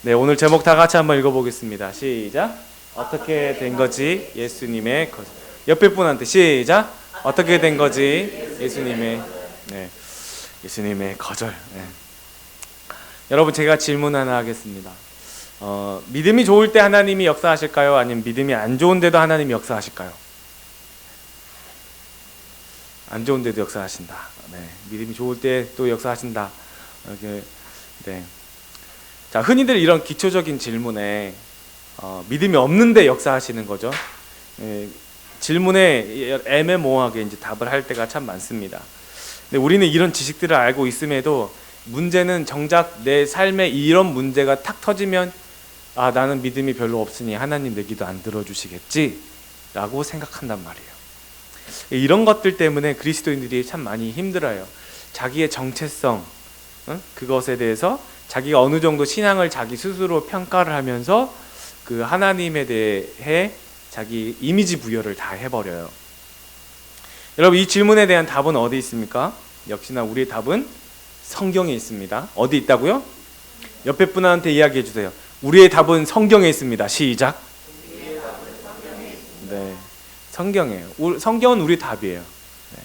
네, 오늘 제목 다 같이 한번 읽어보겠습니다. 시작. 어떻게 된 거지? 예수님의 거절. 옆에 분한테 시작. 어떻게 된 거지? 예수님의 예수님의 거절. 네. 여러분, 제가 질문 하나 하겠습니다. 믿음이 좋을 때 하나님이 역사하실까요? 아니면 믿음이 안 좋은데도 하나님이 역사하실까요? 안 좋은데도 역사하신다. 네, 믿음이 좋을 때 또 역사하신다. 이렇게, 네. 자, 흔히들 이런 기초적인 질문에 믿음이 없는데 역사하시는 거죠. 질문에 애매모호하게 이제 답을 할 때가 참 많습니다. 근데 우리는 이런 지식들을 알고 있음에도 문제는 정작 내 삶에 이런 문제가 탁 터지면 나는 믿음이 별로 없으니 하나님 내 기도 안 들어주시겠지 라고 생각한단 말이에요. 이런 것들 때문에 그리스도인들이 참 많이 힘들어요. 자기의 정체성, 그것에 대해서 자기가 어느 정도 신앙을 자기 스스로 평가를 하면서 그 하나님에 대해 자기 이미지 부여를 다 해버려요. 여러분, 이 질문에 대한 답은 어디 있습니까? 역시나 우리의 답은 성경에 있습니다. 어디 있다고요? 옆에 분한테 이야기해 주세요. 우리의 답은 성경에 있습니다. 시작. 네, 성경이에요. 성경은 우리 답이에요. 네.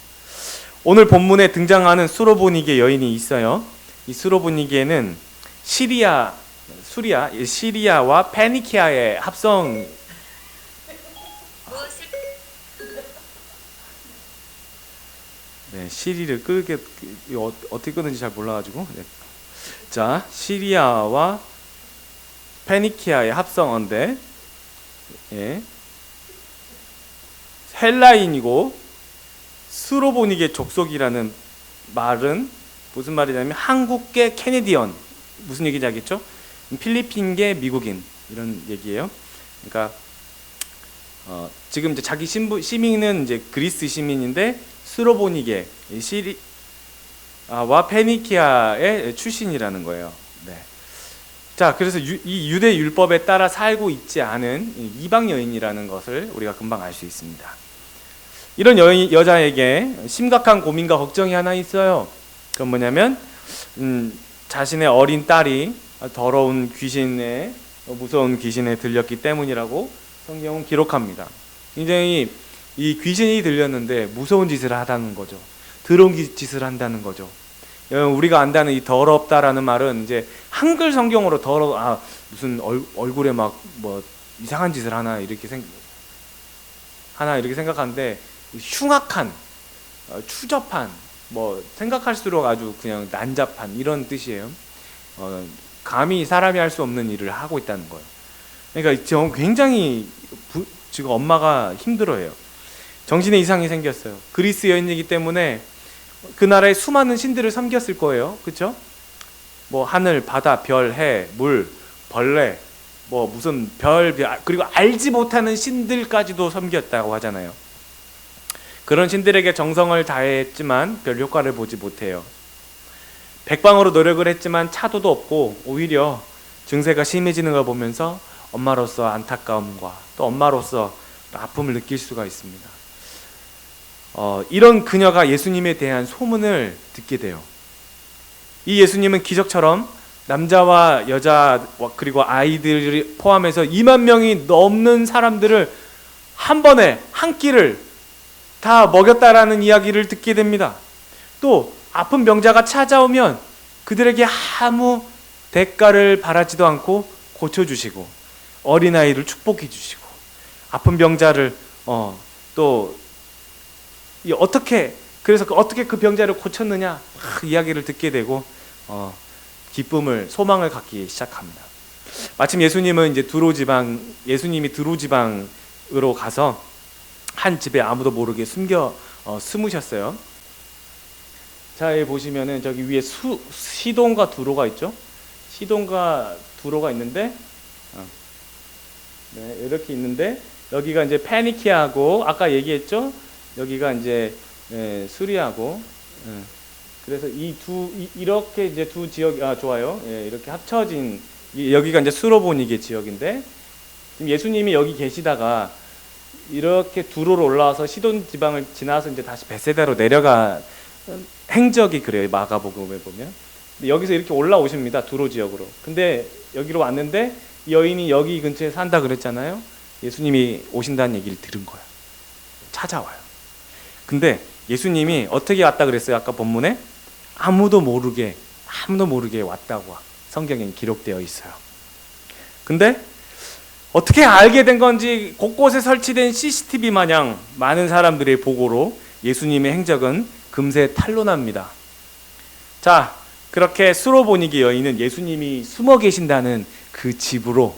오늘 본문에 등장하는 수로보니게 여인이 있어요. 이 수로보니게는 시리아와 페니키아의 합성. 네, 시리를 끄게 어떻게 끄는지 잘 몰라가지고. 네. 자, 시리아와 페니키아의 합성어인데, 예. 헬라인이고 수로보니게 족속이라는 말은 무슨 말이냐면 한국계 캐네디언, 무슨 얘기인지 알겠죠? 필리핀계 미국인, 이런 얘기예요. 그러니까 지금 이제 자기 시민은 이제 그리스 시민인데 수로보니게 시리아와 페니키아의 출신이라는 거예요. 네. 자, 그래서 이 유대 율법에 따라 살고 있지 않은 이방 여인이라는 것을 우리가 금방 알 수 있습니다. 이런 여자에게 심각한 고민과 걱정이 하나 있어요. 그건 뭐냐면 자신의 어린 딸이 더러운 귀신에, 무서운 귀신에 들렸기 때문이라고 성경은 기록합니다. 굉장히 이 귀신이 들렸는데 무서운 짓을 하다는 거죠. 더러운 짓을 한다는 거죠. 우리가 안다는 이 더럽다라는 말은 이제 한글 성경으로 무슨 얼굴에 막 뭐 이상한 짓을 하나 이렇게 생각하는데, 흉악한, 추접한, 뭐 생각할수록 아주 그냥 난잡한, 이런 뜻이에요. 감히 사람이 할 수 없는 일을 하고 있다는 거예요. 그러니까 굉장히 지금 엄마가 힘들어해요. 정신에 이상이 생겼어요. 그리스 여인이기 때문에 그 나라의 수많은 신들을 섬겼을 거예요. 그렇죠? 뭐 하늘, 바다, 별, 해, 물, 벌레, 뭐 무슨 그리고 알지 못하는 신들까지도 섬겼다고 하잖아요. 그런 신들에게 정성을 다했지만 별 효과를 보지 못해요. 백방으로 노력을 했지만 차도도 없고 오히려 증세가 심해지는 걸 보면서 엄마로서 안타까움과 또 엄마로서 아픔을 느낄 수가 있습니다. 이런 그녀가 예수님에 대한 소문을 듣게 돼요. 이 예수님은 기적처럼 남자와 여자 그리고 아이들을 포함해서 2만 명이 넘는 사람들을 한 번에 한 끼를 다 먹였다라는 이야기를 듣게 됩니다. 또 아픈 병자가 찾아오면 그들에게 아무 대가를 바라지도 않고 고쳐주시고 어린아이를 축복해 주시고 아픈 병자를 또 어떻게 그 병자를 고쳤느냐 이야기를 듣게 되고 기쁨을, 소망을 갖기 시작합니다. 마침 예수님이 드로 지방으로 가서 한 집에 아무도 모르게 숨으셨어요. 자, 여기 보시면은 저기 위에 시돈과 두로가 있죠. 시돈과 두로가 있는데, 네, 이렇게 있는데 여기가 이제 페니키아고 아까 얘기했죠. 여기가 이제 수리아고. 그래서 이렇게 이제 두 지역 좋아요. 이렇게 합쳐진 여기가 이제 수로보니게 지역인데, 지금 예수님이 여기 계시다가 이렇게 두로로 올라와서 시돈 지방을 지나서 이제 다시 벳세다로 내려가 행적이 그래요. 마가복음에 보면 여기서 이렇게 올라오십니다. 두로 지역으로. 근데 여기로 왔는데 여인이 여기 근처에 산다 그랬잖아요. 예수님이 오신다는 얘기를 들은 거예요. 찾아와요. 근데 예수님이 어떻게 왔다 그랬어요? 아까 본문에 아무도 모르게 왔다고 성경에 기록되어 있어요. 근데 어떻게 알게 된 건지 곳곳에 설치된 CCTV 마냥 많은 사람들의 보고로 예수님의 행적은 금세 탄로납니다. 자, 그렇게 수로보니게 여인은 예수님이 숨어 계신다는 그 집으로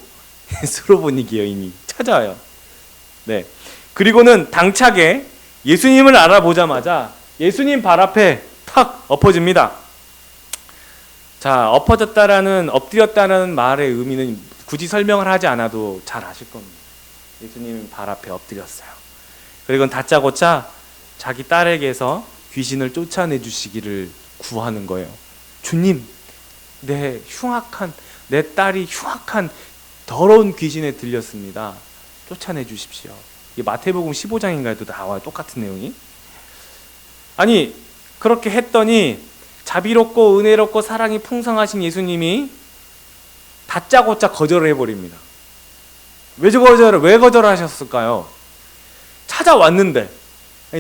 수로보니게 여인이 찾아와요. 네. 그리고는 당차게 예수님을 알아보자마자 예수님 발 앞에 탁 엎어집니다. 자, 엎드렸다는 말의 의미는 굳이 설명을 하지 않아도 잘 아실 겁니다. 예수님 발 앞에 엎드렸어요. 그리고 다짜고짜 자기 딸에게서 귀신을 쫓아내 주시기를 구하는 거예요. 주님, 내 딸이 흉악한 더러운 귀신에 들렸습니다. 쫓아내 주십시오. 이 마태복음 15장인가에도 나와요. 똑같은 내용이. 아니, 그렇게 했더니 자비롭고 은혜롭고 사랑이 풍성하신 예수님이 다짜고짜 거절을 해버립니다. 왜 거절하셨을까요? 찾아왔는데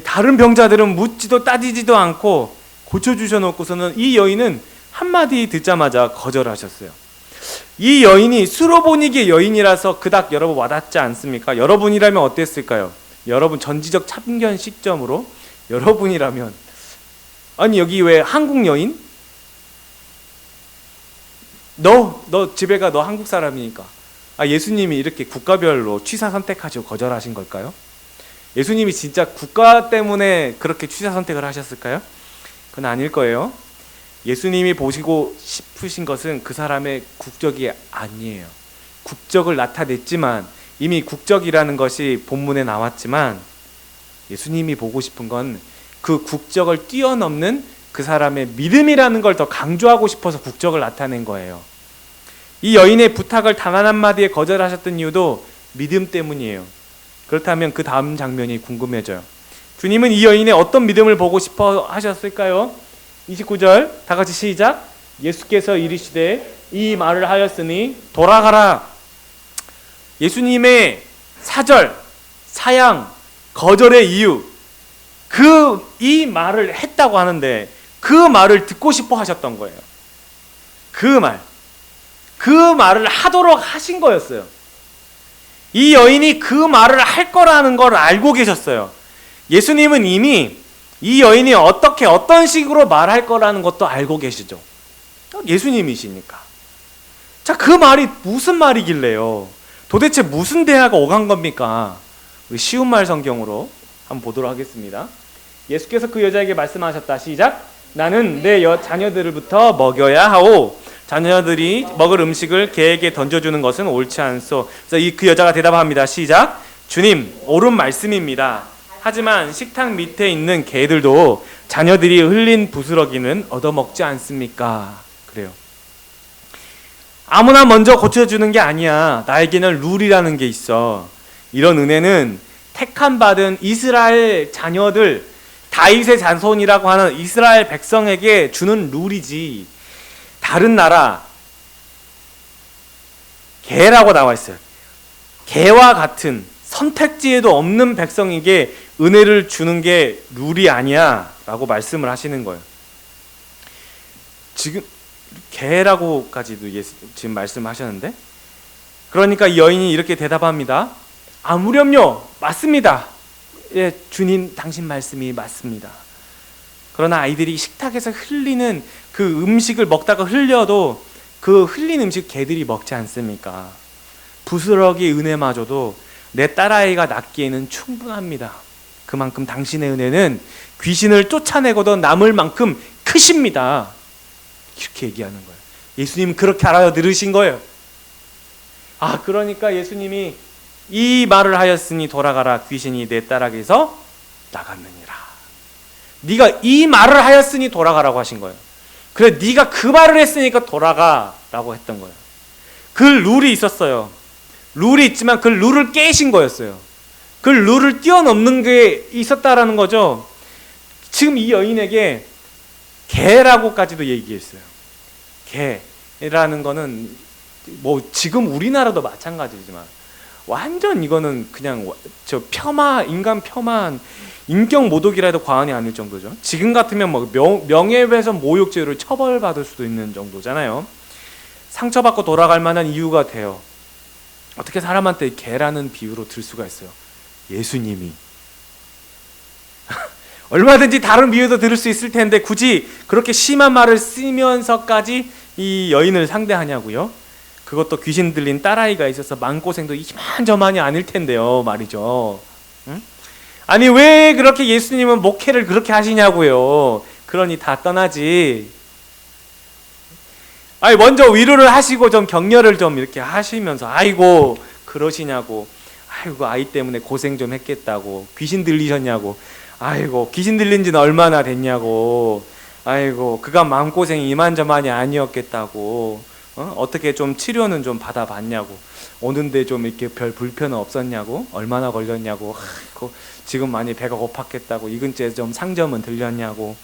다른 병자들은 묻지도 따지지도 않고 고쳐주셔놓고서는 이 여인은 한마디 듣자마자 거절하셨어요. 이 여인이 수로보니게 여인이라서 그닥 여러분 와닿지 않습니까? 여러분이라면 어땠을까요? 여러분 전지적 참견 시점으로 여러분이라면, 아니 여기 왜 한국 여인? 너 집에 가, 너 한국 사람이니까. 예수님이 이렇게 국가별로 취사 선택하시고 거절하신 걸까요? 예수님이 진짜 국가 때문에 그렇게 취사 선택을 하셨을까요? 그건 아닐 거예요. 예수님이 보시고 싶으신 것은 그 사람의 국적이 아니에요. 국적을 나타냈지만, 이미 국적이라는 것이 본문에 나왔지만, 예수님이 보고 싶은 건 그 국적을 뛰어넘는 그 사람의 믿음이라는 걸 더 강조하고 싶어서 국적을 나타낸 거예요. 이 여인의 부탁을 단 한 한마디에 거절하셨던 이유도 믿음 때문이에요. 그렇다면 그 다음 장면이 궁금해져요. 주님은 이 여인의 어떤 믿음을 보고 싶어 하셨을까요? 29절 다 같이 시작. 예수께서 이르시되 이 말을 하였으니 돌아가라. 예수님의 사절, 사양, 거절의 이유, 이 말을 했다고 하는데 그 말을 듣고 싶어 하셨던 거예요. 그 말을 하도록 하신 거였어요. 이 여인이 그 말을 할 거라는 걸 알고 계셨어요. 예수님은 이미 이 여인이 어떤 식으로 말할 거라는 것도 알고 계시죠. 예수님이시니까. 자, 그 말이 무슨 말이길래요? 도대체 무슨 대화가 오간 겁니까? 우리 쉬운 말 성경으로 한번 보도록 하겠습니다. 예수께서 그 여자에게 말씀하셨다. 시작. 나는 내 자녀들부터 먹여야 하오. 자녀들이 먹을 음식을 개에게 던져주는 것은 옳지 않소. 그래서 그 여자가 대답합니다. 시작. 주님, 옳은 말씀입니다. 하지만 식탁 밑에 있는 개들도 자녀들이 흘린 부스러기는 얻어먹지 않습니까? 그래요. 아무나 먼저 고쳐주는 게 아니야. 나에게는 룰이라는 게 있어. 이런 은혜는 택함 받은 이스라엘 자녀들, 다윗의 자손이라고 하는 이스라엘 백성에게 주는 룰이지, 다른 나라 개라고 나와 있어요. 개와 같은 선택지에도 없는 백성에게 은혜를 주는 게 룰이 아니야 라고 말씀을 하시는 거예요. 지금 개라고까지도 지금 말씀하셨는데, 그러니까 이 여인이 이렇게 대답합니다. 아무렴요, 맞습니다. 예, 주님 당신 말씀이 맞습니다. 그러나 아이들이 식탁에서 흘리는 그 음식을 먹다가 흘려도 그 흘린 음식 개들이 먹지 않습니까? 부스러기 은혜마저도 내 딸아이가 낳기에는 충분합니다. 그만큼 당신의 은혜는 귀신을 쫓아내고도 남을 만큼 크십니다. 이렇게 얘기하는 거예요. 예수님은 그렇게 알아들으신 거예요. 그러니까 예수님이 이 말을 하였으니 돌아가라. 귀신이 내 딸에게서 나갔느니라. 네가 이 말을 하였으니 돌아가라고 하신 거예요. 그래, 네가 그 말을 했으니까 돌아가라고 했던 거예요. 그 룰이 있었어요. 룰이 있지만 그 룰을 깨신 거였어요. 그 룰을 뛰어넘는 게 있었다라는 거죠. 지금 이 여인에게 개라고까지도 얘기했어요. 개라는 거는 뭐 지금 우리나라도 마찬가지지만 완전 이거는 그냥 저 인간 폄하, 인격 모독이라 해도 과언이 아닐 정도죠. 지금 같으면 뭐 명예훼손 모욕죄로 처벌받을 수도 있는 정도잖아요. 상처받고 돌아갈 만한 이유가 돼요. 어떻게 사람한테 개라는 비유로 들 수가 있어요? 예수님이 얼마든지 다른 비유도 들을 수 있을 텐데 굳이 그렇게 심한 말을 쓰면서까지 이 여인을 상대하냐고요? 그것도 귀신 들린 딸아이가 있어서 마음고생도 이만저만이 아닐 텐데요 말이죠. 응? 아니 왜 그렇게 예수님은 목회를 그렇게 하시냐고요. 그러니 다 떠나지. 아니 먼저 위로를 하시고 좀 격려를 좀 이렇게 하시면서 아이고 그러시냐고, 아이고 아이 때문에 고생 좀 했겠다고, 귀신 들리셨냐고, 아이고 귀신 들린 지는 얼마나 됐냐고, 아이고 그간 마음고생이 이만저만이 아니었겠다고, 어떻게 좀 치료는 좀 받아봤냐고, 오는데 좀 이렇게 별 불편은 없었냐고, 얼마나 걸렸냐고, 아이고 지금 많이 배가 고팠겠다고, 이 근처에 좀 상점은 들렸냐고,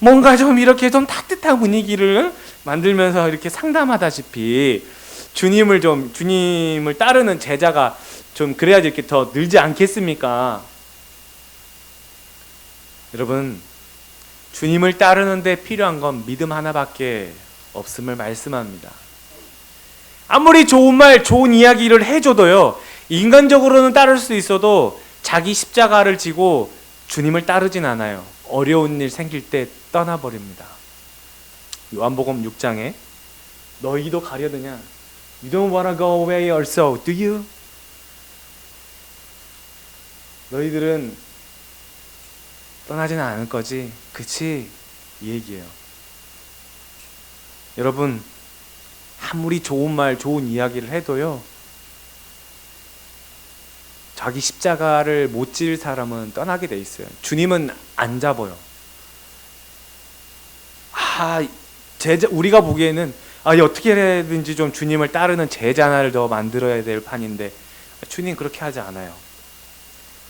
뭔가 좀 이렇게 좀 따뜻한 분위기를 만들면서 이렇게 상담하다시피 주님을 따르는 제자가 좀 그래야지 이렇게 더 늘지 않겠습니까? 여러분, 주님을 따르는데 필요한 건 믿음 하나밖에 없음을 말씀합니다. 아무리 좋은 말, 좋은 이야기를 해줘도요, 인간적으로는 따를 수 있어도 자기 십자가를 지고 주님을 따르진 않아요. 어려운 일 생길 때 떠나버립니다. 요한복음 6장에 너희도 가려느냐? You don't wanna go away also, do you? 너희들은 떠나지는 않을 거지, 그치? 이 얘기예요. 여러분, 아무리 좋은 말, 좋은 이야기를 해도요, 자기 십자가를 못 질 사람은 떠나게 돼 있어요. 주님은 안 잡아요. 우리가 보기에는 어떻게 해야든지 좀 주님을 따르는 제자 하나를 더 만들어야 될 판인데, 주님 그렇게 하지 않아요.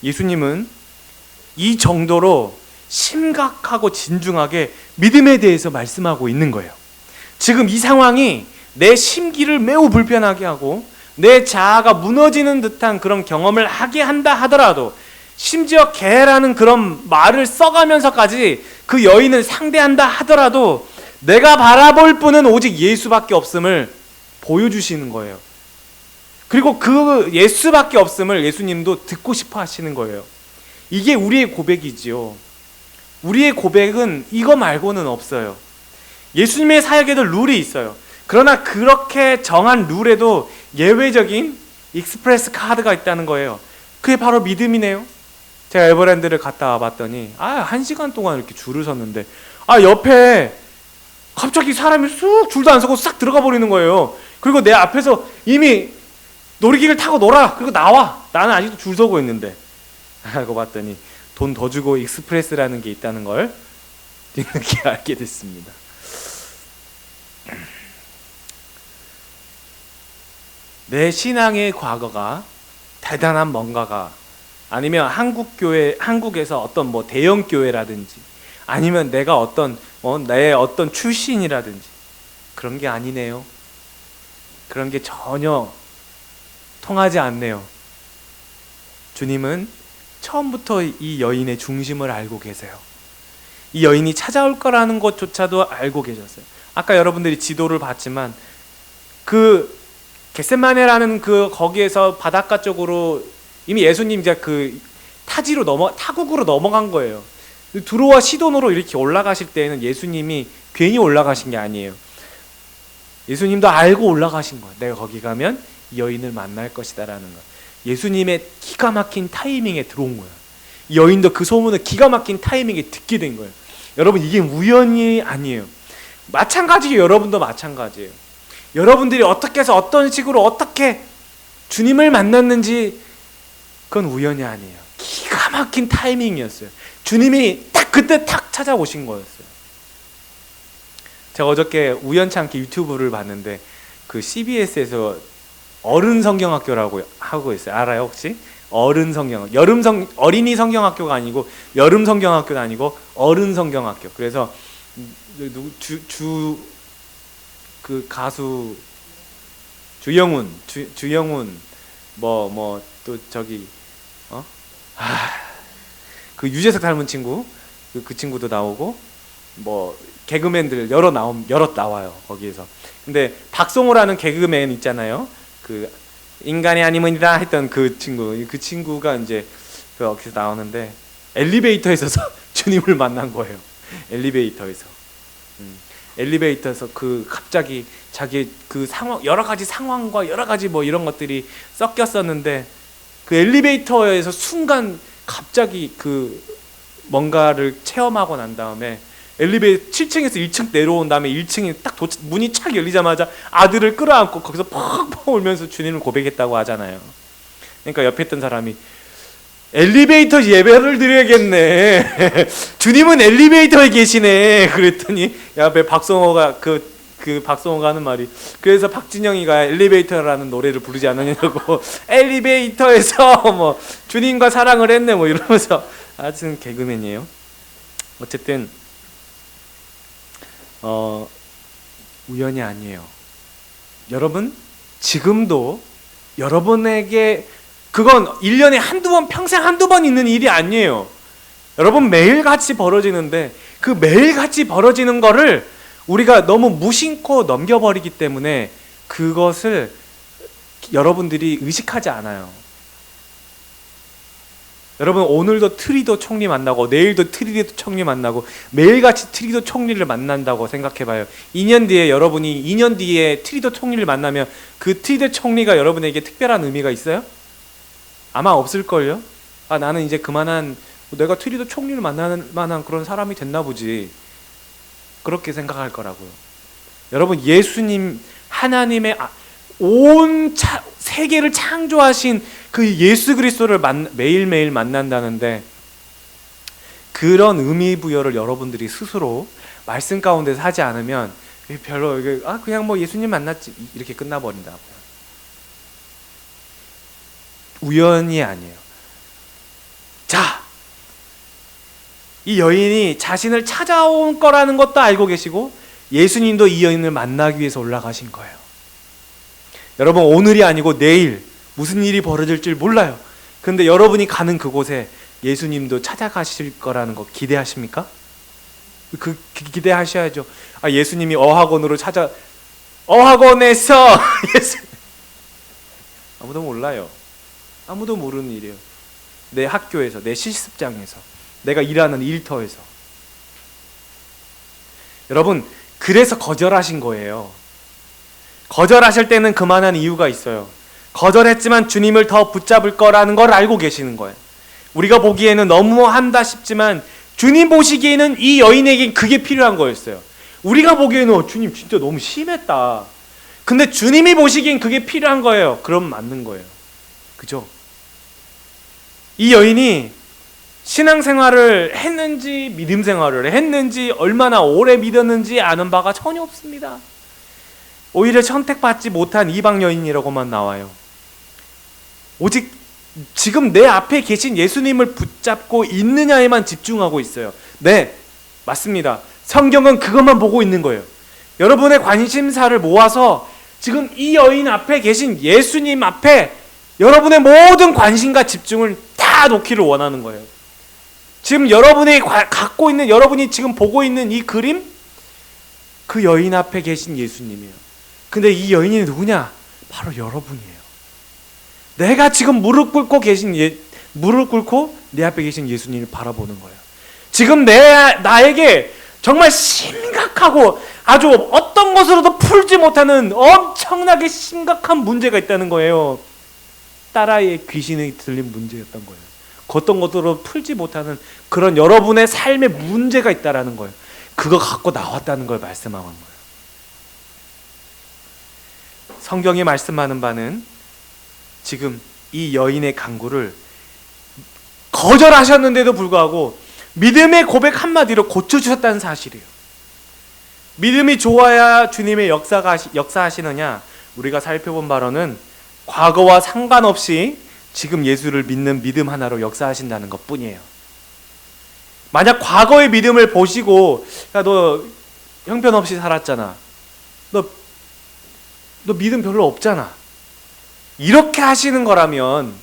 예수님은 이 정도로 심각하고 진중하게 믿음에 대해서 말씀하고 있는 거예요. 지금 이 상황이 내 심기를 매우 불편하게 하고 내 자아가 무너지는 듯한 그런 경험을 하게 한다 하더라도, 심지어 개라는 그런 말을 써가면서까지 그 여인을 상대한다 하더라도 내가 바라볼 분은 오직 예수밖에 없음을 보여주시는 거예요. 그리고 그 예수밖에 없음을 예수님도 듣고 싶어 하시는 거예요. 이게 우리의 고백이지요. 우리의 고백은 이거 말고는 없어요. 예수님의 사역에도 룰이 있어요. 그러나 그렇게 정한 룰에도 예외적인 익스프레스 카드가 있다는 거예요. 그게 바로 믿음이네요. 제가 에버랜드를 갔다 와봤더니 1시간 동안 이렇게 줄을 섰는데 옆에 갑자기 사람이 쑥 줄도 안 서고 싹 들어가 버리는 거예요. 그리고 내 앞에서 이미 놀이기구를 타고 놀아, 그리고 나와. 나는 아직도 줄 서고 있는데 하고 봤더니 돈 더 주고 익스프레스라는 게 있다는 걸 뒤늦게 알게 됐습니다. 내 신앙의 과거가 대단한 뭔가가, 아니면 한국에서 어떤 뭐 대형 교회라든지, 아니면 내가 내 어떤 출신이라든지, 그런 게 아니네요. 그런 게 전혀 통하지 않네요. 주님은 처음부터 이 여인의 중심을 알고 계세요. 이 여인이 찾아올 거라는 것조차도 알고 계셨어요. 아까 여러분들이 지도를 봤지만 그 겟세마네라는 거기에서 바닷가 쪽으로 이미 예수님 이제 타국으로 넘어간 거예요. 두로와 시돈으로 이렇게 올라가실 때에는 예수님이 괜히 올라가신 게 아니에요. 예수님도 알고 올라가신 거예요. 내가 거기 가면 이 여인을 만날 것이다라는 거. 예수님의 기가 막힌 타이밍에 들어온 거예요. 이 여인도 그 소문을 기가 막힌 타이밍에 듣게 된 거예요. 여러분, 이게 우연이 아니에요. 마찬가지예요. 여러분도 마찬가지예요. 여러분들이 어떻게 해서 어떤 식으로 어떻게 주님을 만났는지 그건 우연이 아니에요. 기가 막힌 타이밍이었어요. 주님이 딱 그때 탁 찾아오신 거였어요. 제가 어저께 우연찮게 유튜브를 봤는데 그 CBS에서 어른 성경학교라고 하고 있어요. 알아요 혹시? 어른 성경, 어린이 성경학교가 아니고 여름 성경학교도 아니고 어른 성경학교. 그래서 그 가수 주영훈 뭐 또 저기 그 유재석 닮은 친구 그 친구도 나오고 뭐 개그맨들 여러 나와요 거기에서. 근데 박성호라는 개그맨 있잖아요. 그 인간이 아니면이다 했던 그 친구가 이제 그 거기서 나오는데 엘리베이터에서 주님을 만난 거예요. 엘리베이터에서 그 갑자기 자기 그 상황 여러 가지 상황과 여러 가지 뭐 이런 것들이 섞였었는데 그 엘리베이터에서 순간 갑자기 그 뭔가를 체험하고 난 다음에 엘리베이터 7층에서 1층 내려온 다음에 1층에 딱 문이 착 열리자마자 아들을 끌어안고 거기서 펑펑 울면서 주님을 고백했다고 하잖아요. 그러니까 옆에 있던 사람이 엘리베이터 예배를 드려야겠네. 주님은 엘리베이터에 계시네. 그랬더니 옆에 박성호가 박성호가 하는 말이, 그래서 박진영이가 엘리베이터라는 노래를 부르지 않느냐고 엘리베이터에서 뭐 주님과 사랑을 했네 뭐 이러면서. 하여튼 개그맨이에요. 어쨌든 우연이 아니에요. 여러분 지금도 여러분에게 그건 1년에 한두 번, 평생 한두 번 있는 일이 아니에요. 여러분 매일같이 벌어지는데 그 매일같이 벌어지는 거를 우리가 너무 무심코 넘겨버리기 때문에 그것을 여러분들이 의식하지 않아요. 여러분 오늘도 트리도 총리 만나고 내일도 트리도 총리 만나고 매일같이 트리도 총리를 만난다고 생각해봐요. 2년 뒤에 여러분이 2년 뒤에 트리도 총리를 만나면 그 트리도 총리가 여러분에게 특별한 의미가 있어요? 아마 없을걸요? 나는 이제 그만한 내가 트리도 총리를 만나는 만한 그런 사람이 됐나 보지, 그렇게 생각할 거라고요. 여러분 예수님 하나님의 온 세계를 창조하신 그 예수 그리스도를 매일매일 만난다는데 그런 의미 부여를 여러분들이 스스로 말씀 가운데서 하지 않으면 별로 그냥 뭐 예수님 만났지 이렇게 끝나버린다고요. 우연이 아니에요. 자, 이 여인이 자신을 찾아온 거라는 것도 알고 계시고 예수님도 이 여인을 만나기 위해서 올라가신 거예요. 여러분 오늘이 아니고 내일 무슨 일이 벌어질 줄 몰라요. 근데 여러분이 가는 그곳에 예수님도 찾아가실 거라는 거 기대하십니까? 기대하셔야죠. 예수님이 어학원에서 아무도 몰라요. 아무도 모르는 일이에요. 내 학교에서, 내 실습장에서, 내가 일하는 일터에서. 여러분 그래서 거절하신 거예요. 거절하실 때는 그만한 이유가 있어요. 거절했지만 주님을 더 붙잡을 거라는 걸 알고 계시는 거예요. 우리가 보기에는 너무한다 싶지만 주님 보시기에는 이 여인에게 그게 필요한 거였어요. 우리가 보기에는 주님 진짜 너무 심했다. 근데 주님이 보시기엔 그게 필요한 거예요. 그럼 맞는 거예요. 그죠? 이 여인이 신앙생활을 했는지 믿음 생활을 했는지 얼마나 오래 믿었는지 아는 바가 전혀 없습니다. 오히려 선택받지 못한 이방 여인이라고만 나와요. 오직 지금 내 앞에 계신 예수님을 붙잡고 있느냐에만 집중하고 있어요. 네, 맞습니다. 성경은 그것만 보고 있는 거예요. 여러분의 관심사를 모아서 지금 이 여인 앞에 계신 예수님 앞에 여러분의 모든 관심과 집중을 다 놓기를 원하는 거예요. 지금 여러분이 갖고 있는, 여러분이 지금 보고 있는 이 그림, 그 여인 앞에 계신 예수님이에요. 근데 이 여인이 누구냐? 바로 여러분이에요. 내가 지금 무릎 꿇고 내 앞에 계신 예수님을 바라보는 거예요. 지금 나에게 정말 심각하고 아주 어떤 것으로도 풀지 못하는 엄청나게 심각한 문제가 있다는 거예요. 딸아이의 귀신이 들린 문제였던 거예요. 어떤 것으로 풀지 못하는 그런 여러분의 삶에 문제가 있다라는 거예요. 그거 갖고 나왔다는 걸 말씀하는 거예요. 성경이 말씀하는 바는 지금 이 여인의 간구를 거절하셨는데도 불구하고 믿음의 고백 한마디로 고쳐주셨다는 사실이에요. 믿음이 좋아야 주님의 역사하시느냐? 우리가 살펴본 바로는 과거와 상관없이 지금 예수를 믿는 믿음 하나로 역사하신다는 것 뿐이에요. 만약 과거의 믿음을 보시고 야, 너 형편없이 살았잖아. 너 너 믿음 별로 없잖아. 이렇게 하시는 거라면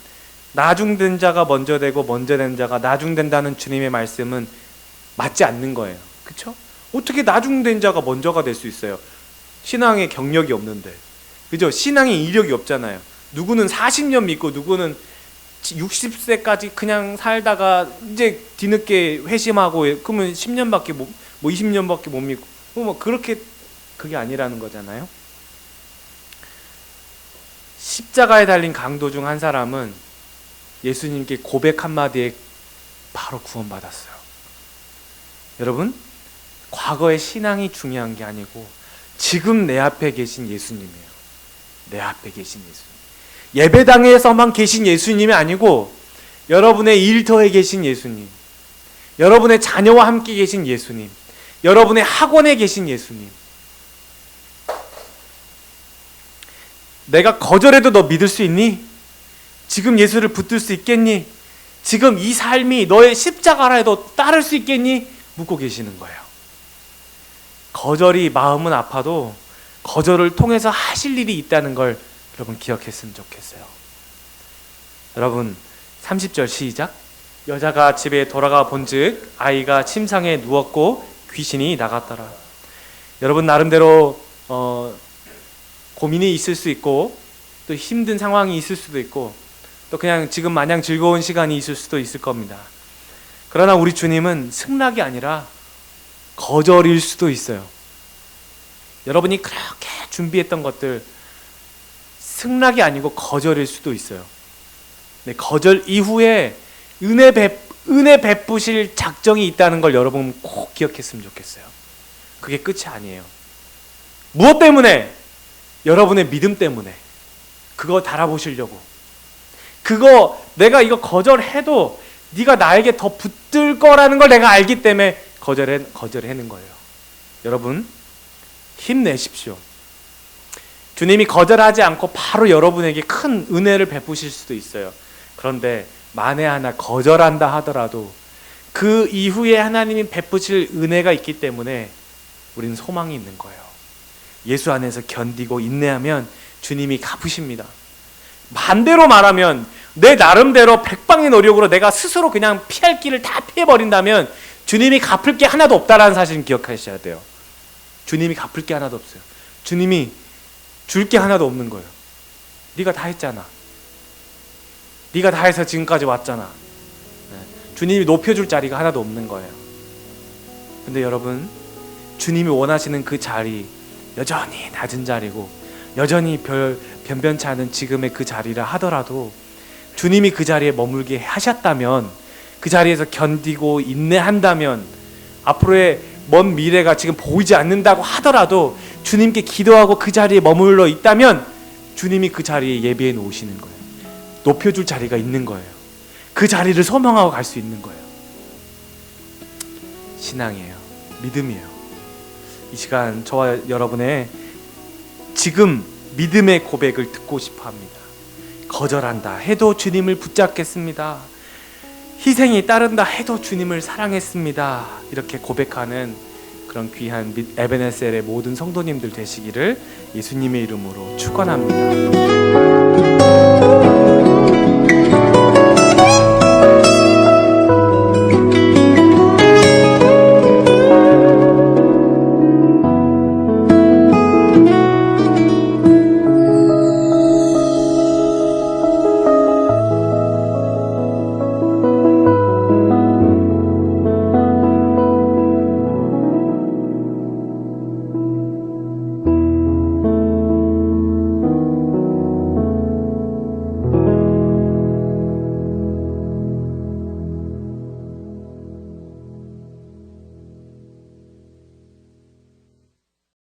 나중된 자가 먼저 되고 먼저 된 자가 나중된다는 주님의 말씀은 맞지 않는 거예요. 그렇죠? 어떻게 나중된 자가 먼저가 될 수 있어요? 신앙의 경력이 없는데. 그죠? 신앙의 이력이 없잖아요. 누구는 40년 믿고 누구는 60세까지 그냥 살다가 이제 뒤늦게 회심하고 그러면 10년밖에 뭐 20년밖에 못 믿고 뭐 그렇게 그게 아니라는 거잖아요. 십자가에 달린 강도 중 한 사람은 예수님께 고백 한마디에 바로 구원받았어요. 여러분, 과거의 신앙이 중요한 게 아니고 지금 내 앞에 계신 예수님이에요. 내 앞에 계신 예수님. 예배당에서만 계신 예수님이 아니고 여러분의 일터에 계신 예수님, 여러분의 자녀와 함께 계신 예수님, 여러분의 학원에 계신 예수님. 내가 거절해도 너 믿을 수 있니? 지금 예수를 붙들 수 있겠니? 지금 이 삶이 너의 십자가라 해도 따를 수 있겠니? 묻고 계시는 거예요. 거절이 마음은 아파도 거절을 통해서 하실 일이 있다는 걸 여러분 기억했으면 좋겠어요. 여러분 30절 시작. 여자가 집에 돌아가 본즉 아이가 침상에 누웠고 귀신이 나갔더라. 여러분 나름대로 고민이 있을 수 있고 또 힘든 상황이 있을 수도 있고 또 그냥 지금 마냥 즐거운 시간이 있을 수도 있을 겁니다. 그러나 우리 주님은 승낙이 아니라 거절일 수도 있어요. 여러분이 그렇게 준비했던 것들 승낙이 아니고 거절일 수도 있어요. 네, 거절 이후에 은혜 베푸실 작정이 있다는 걸 여러분 꼭 기억했으면 좋겠어요. 그게 끝이 아니에요. 무엇 때문에? 여러분의 믿음 때문에. 그거 달아보시려고. 그거 내가 이거 거절해도 네가 나에게 더 붙들 거라는 걸 내가 알기 때문에 거절하는 거예요. 여러분 힘내십시오. 주님이 거절하지 않고 바로 여러분에게 큰 은혜를 베푸실 수도 있어요. 그런데 만에 하나 거절한다 하더라도 그 이후에 하나님이 베푸실 은혜가 있기 때문에 우리는 소망이 있는 거예요. 예수 안에서 견디고 인내하면 주님이 갚으십니다. 반대로 말하면 내 나름대로 백방의 노력으로 내가 스스로 그냥 피할 길을 다 피해버린다면 주님이 갚을 게 하나도 없다라는 사실을 기억하셔야 돼요. 주님이 갚을 게 하나도 없어요. 주님이 줄 게 하나도 없는 거예요. 네가 다 했잖아. 네가 다 해서 지금까지 왔잖아. 주님이 높여줄 자리가 하나도 없는 거예요. 근데 여러분 주님이 원하시는 그 자리 여전히 낮은 자리고 여전히 변변치 않은 지금의 그 자리라 하더라도 주님이 그 자리에 머물게 하셨다면 그 자리에서 견디고 인내한다면 앞으로의 먼 미래가 지금 보이지 않는다고 하더라도 주님께 기도하고 그 자리에 머물러 있다면 주님이 그 자리에 예비해 놓으시는 거예요. 높여줄 자리가 있는 거예요. 그 자리를 소망하고 갈 수 있는 거예요. 신앙이에요. 믿음이에요. 이 시간 저와 여러분의 지금 믿음의 고백을 듣고 싶어 합니다. 거절한다 해도 주님을 붙잡겠습니다. 희생이 따른다 해도 주님을 사랑했습니다. 이렇게 고백하는 그런 귀한 에베네셀의 모든 성도님들 되시기를 예수님의 이름으로 축원합니다.